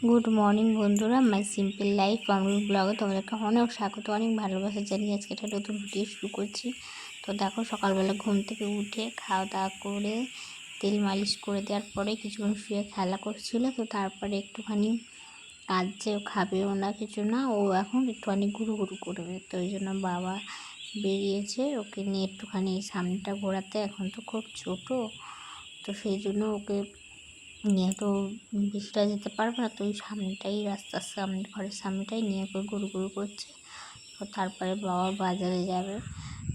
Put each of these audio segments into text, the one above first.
Good morning বন্ধুরা, মাই simple life Bangla ব্লগে তোমাদেরকে অনেক স্বাগত, অনেক ভালোবাসা জানিয়ে আজকে একটা নতুন ভিডিও শুরু করছি। তো দেখো, সকালবেলা ঘুম থেকে উঠে খাওয়া দাওয়া করে তেল মালিশ করে দেওয়ার পরে কিছুক্ষণ শুয়ে খেলা করছিল। তো তারপরে একটুখানি কাঁদছে, ও খাবেও না কিছু না, ও এখন একটুখানি ঘুরু ঘুরু করবে। তো ওই জন্য বাবা বেরিয়েছে ওকে নিয়ে একটুখানি সামনেটা ঘোরাতে। এখন তো খুব ছোটো, তো সেই জন্য ওকে নিয়ে তো বেশিটা যেতে পারবে না। তো ওই সামনেটাই, রাস্তার সামনে, ঘরের সামনেটাই নিয়ে ওকে ঘুরু ঘুরু করছে। তো তারপরে বাবা বাজারে যাবে,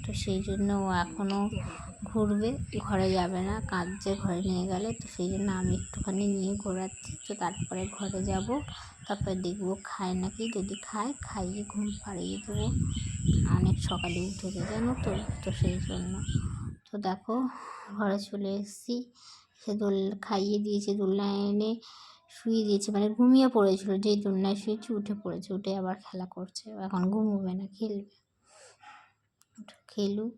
তো সেই জন্য ও এখনও ঘুরবে, ঘরে যাবে না, কাঁদছে ঘরে নিয়ে গেলে। তো সেই জন্য আমি একটুখানি নিয়ে ঘোরাচ্ছি। তো তারপরে ঘরে যাব, তারপরে দেখবো খায় নাকি। যদি খায়, খাইয়ে ঘুম পাড়িয়ে দেবো। অনেক সকালে উঠেছে জানো তো, তো সেই জন্য। তো দেখো, ঘরে চলে এসেছি। সে খাইয়ে দিয়েছে, দোলনায় এনে শুয়ে দিয়েছে, মানে ঘুমিয়ে পড়েছিল, যেই দোলনায় শুয়েছে উঠে পড়েছে, উঠে আবার খেলা করছে। এখন ঘুমোবে না, খেলবে, খেলুক।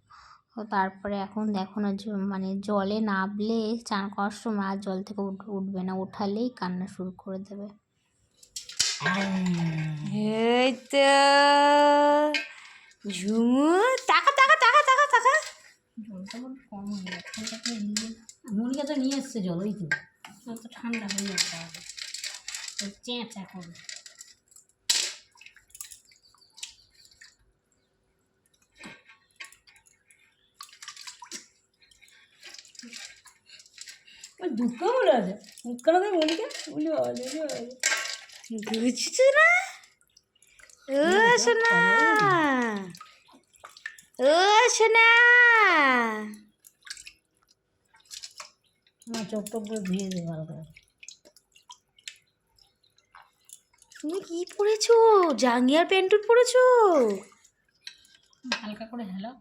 ও তারপরে এখন দেখো না, মানে জলে নামলে চান করার সময় আর জল থেকে উঠবে না, উঠালেই কান্না শুরু করে দেবে। এই তো ঝুমু, টাকা টাকা টাকা টাকা টাকা। জলটা বড় কম হয়ে যাচ্ছে, মনিকা তো নিয়ে এসছে জল, ওই তো জল তো ঠান্ডা হয়ে যাচ্ছে, চেঁচা করবে। দুঃখ বলে আছে, মুখ করে মনিকা বলি বুঝছো না? ও সোনা, ও সোনা, আমার চোখ টোক করে ধুয়ে দেবে ভালো করে। তুমি কি পরেছো? জাঙ্গিয়ার প্যান্ট পরেছো? হালকা করে হেলাও।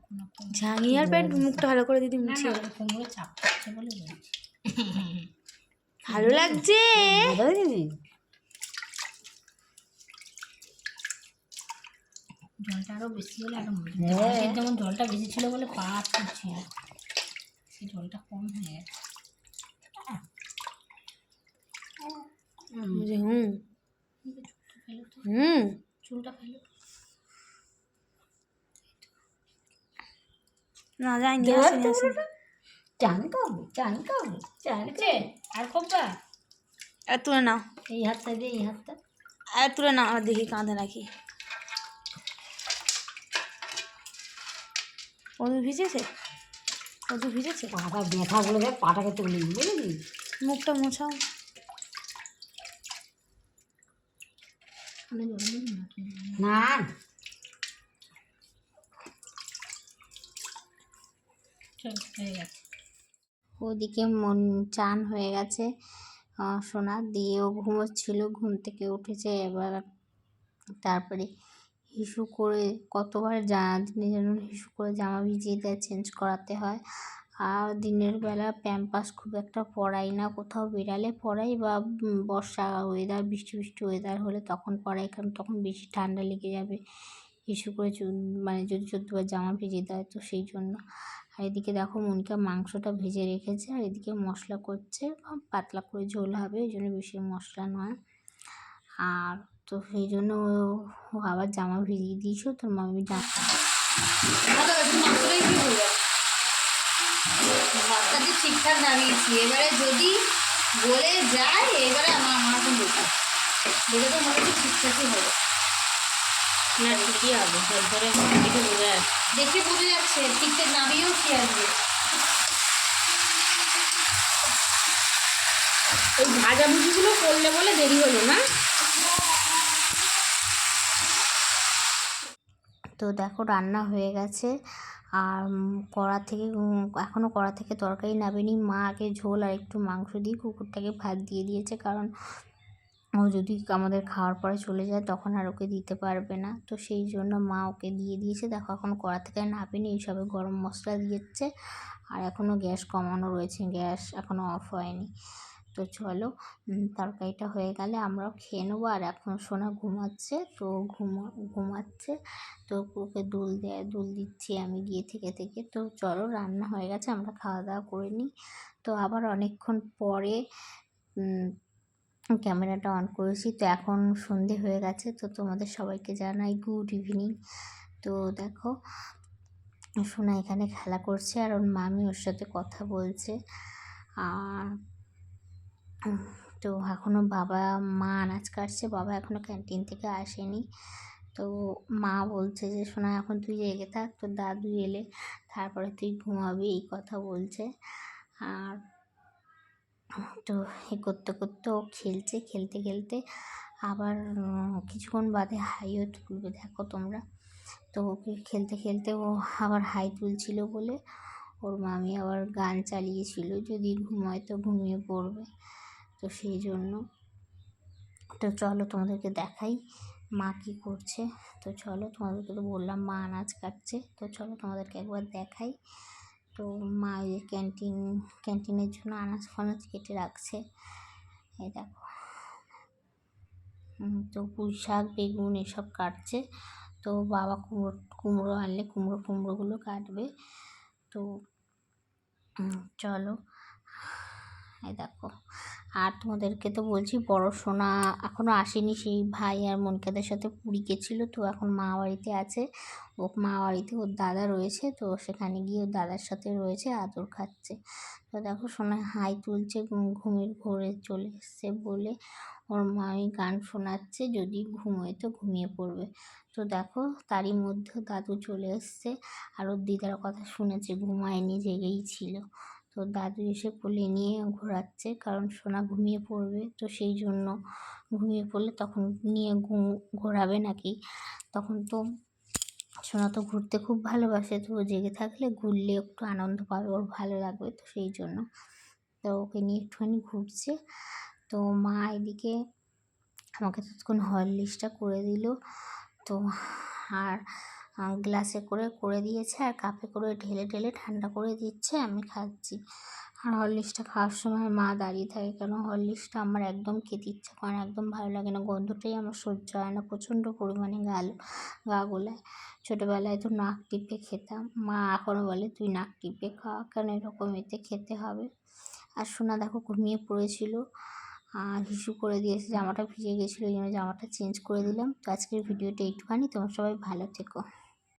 জাঙ্গিয়ার প্যান্ট, মুখটা ভালো করে দিদি মুছিয়ে। কোমরে চাপ পড়ছে বলে বলছি। ভালো লাগছে দিদি, জলটা আরো বেশি হলে আরো মজা। যেমন জলটা বেশি ছিল বলে পা আটকাচ্ছে, সেই জলটা কম হয়ে গেছে। চুলটা ফেলো। না যাইনি, চান খাবো, চান খাবো, চান খাবো। আর কবা আর তুলে নাও, এই হাতটা দিয়ে, এই হাতটা আর তুলে নাও, আর দেখি কাঁধে নাকি ওদু ভিজেছে, ওদু ভিজেছে। পাটা ব্যথা বলে দেখ, পাটাকে তুলে নিই বুঝলি। মুখটা মোছাও। না হয়ে গেছে। ওদিকে চান হয়ে গেছে সোনা দিয়ে, ও ঘুমোচ্ছিল, ঘুম থেকে উঠেছে এবার। তারপরে হিসু করে কতবার দিনের জন্য হিসু করে জামা ভিজিয়ে দেয়, চেঞ্জ করাতে হয়। আর দিনের বেলা প্যাম্পাস খুব একটা পরাই না, কোথাও বেরালে পরাই, বা বর্ষা ওয়েদার, বৃষ্টি বৃষ্টি ওয়েদার হলে তখন পরাই, কারণ তখন বেশি ঠান্ডা লেগে যাবে। হিসু করে মানে যদি 14বার জামা ভিজিয়ে দেয়, তো সেই জন্য। আর এদিকে দেখো, মনিকা মাংসটা ভেজে রেখেছে, আর এদিকে মশলা করছে, পাতলা করে ঝোল হবে, ওই জন্য বেশি মশলা নয়। আর তো সেই জন্য ও আবার জামা ভিজিয়ে দিয়েছো, তোর মামি ভাতটা দিয়ে ঠিকঠাক দাঁড়িয়েছি, এবারে যদি বলে যায়, এবারে আমার তো বোঝা বলে তো মনে হচ্ছে ঠিকঠাকই হবে। না ঠিকই হবে, জল করে দেখে বোঝা যাচ্ছে, দেখে বোঝা যাচ্ছে ঠিকঠাক নামিয়েও কি আসবে। ওই ভাজাভুজিগুলো করলে বলে দেরি হলো না। তো দেখো, রান্না হয়ে গেছে, আর কড়া থেকে এখনও কড়া থেকে তরকারি নামেনি। মা আগে ঝোল আর একটু মাংস দিয়ে কুকুরটাকে ভাত দিয়ে দিয়েছে, কারণ ও যদি আমাদের খাওয়ার পরে চলে যায় তখন আর ওকে দিতে পারবে না, তো সেই জন্য মা ওকে দিয়ে দিয়েছে। দেখো, এখন কড়া থেকে নামেনি, এইসবে গরম মশলা দিয়েছে, আর এখনও গ্যাস কমানো রয়েছে, গ্যাস এখনও অফ হয়নি। তো চলো, তরকারিটা হয়ে গেলে আমরাও খেয়ে নেবো। আর এখন সোনা ঘুমাচ্ছে, তো ঘুমাচ্ছে, তো ওকে দুল দিচ্ছি আমি গিয়ে থেকে থেকে। তো চলো, রান্না হয়ে গেছে, আমরা খাওয়া দাওয়া করে নিই। তো আবার অনেকক্ষণ পরে ক্যামেরাটা অন করেছি। তো এখন সন্ধে হয়ে গেছে, তো তোমাদের সবাইকে জানাই গুড ইভিনিং। তো দেখো সোনা এখানে খেলা করছে আর ওর মামি ওর সাথে কথা বলছে। আর তো এখনও মা আনাজ কাটছে, বাবা এখনও ক্যান্টিন থেকে আসেনি। তো মা বলছে যে সোনা এখন তুই জেগে থাক, তোর দাদু এলে তারপরে তুই ঘুমাবি, এই কথা বলছে। আর তো এ করতে করতে ও খেলছে, খেলতে খেলতে আবার কিছুক্ষণ বাদে হাইও তুলবে, দেখো তোমরা। তো ওকে খেলতে খেলতে ও আবার হাই তুলছিল বলে ওর মামি আবার গান চালিয়েছিল, যদি ঘুমায় তো ঘুমিয়ে পড়বে। তো সেই জন্য তো চলো তোমাদেরকে দেখাই মা কী করছে। তো চলো, তোমাদেরকে তো বললাম মা আনাজ কাটছে, তো চলো তোমাদেরকে একবার দেখাই। তো মা ওই ক্যান্টিনের জন্য আনাজ ফানাজ কেটে রাখছে, এই দেখো। তো পুঁই শাক বেগুন এসব কাটছে। তো বাবা কুমড়ো আনলে কুমড়োগুলো কাটবে। তো চলো, এই দেখো। আর তোমাদেরকে তো বলছি বড় সোনা এখনও আসেনি, সেই ভাই আর মনিকাদের সাথে পুরী গেছিলো। তো এখন মা বাড়িতে আছে, ও মা বাড়িতে ওর দাদা রয়েছে, তো সেখানে গিয়ে ওর দাদার সাথে রয়েছে, আদর খাচ্ছে। তো দেখো সোনা হাই তুলছে, ঘুমের ঘোরে চলে এসছে বলে ওর মামি গান শোনাচ্ছে, যদি ঘুমোয় তো ঘুমিয়ে পড়বে। তো দেখো তারই মধ্যে দাদু চলে এসছে আর ওর দিদার কথা শুনেছে, ঘুমায়নি, জেগেই ছিল। তো দাদু এসে কোলে নিয়ে ঘোরাচ্ছে, কারণ সোনা ঘুমিয়ে পড়বে, তো সেই জন্য ঘুমিয়ে পড়লে তখন নিয়ে ঘোরাবে নাকি, তখন তো সোনা তো ঘুরতে খুব ভালোবাসে, তো ও জেগে থাকলে ঘুরলে একটু আনন্দ পাবে, ওর ভালো লাগবে, তো সেই জন্য তো ওকে নিয়ে একটুখানি ঘুরছে। তো মা এদিকে আমাকে ততক্ষণ হরলিক্সটা করে দিল। তো আর গ্লাসে করে করে দিয়েছে আর কাপে করে ঢেলে ঢেলে ঠান্ডা করে দিচ্ছে, আমি খাচ্ছি। আর হরলিক্সটা খাওয়ার সময় মা দাঁড়িয়ে থাকে, কেন হরলিক্সটা আমার একদম খেতে ইচ্ছা করে না, একদম ভালো লাগে না, গন্ধটাই আমার সহ্য হয় না, প্রচণ্ড পরিমাণে গা গোলায়। ছোটোবেলায় তো নাক টিপে খেতাম, মা এখনও বলে তুই নাক টিপে খা, কেন এরকম এতে খেতে হবে। আর সোনা দেখো ঘুমিয়ে পড়েছিল আর হিসু করে দিয়েছে, জামাটা ভিজে গেছিলো, এই জন্য জামাটা চেঞ্জ করে দিলাম। তো আজকের ভিডিওটা একটুখানি, তোমরা সবাই ভালো থেকো।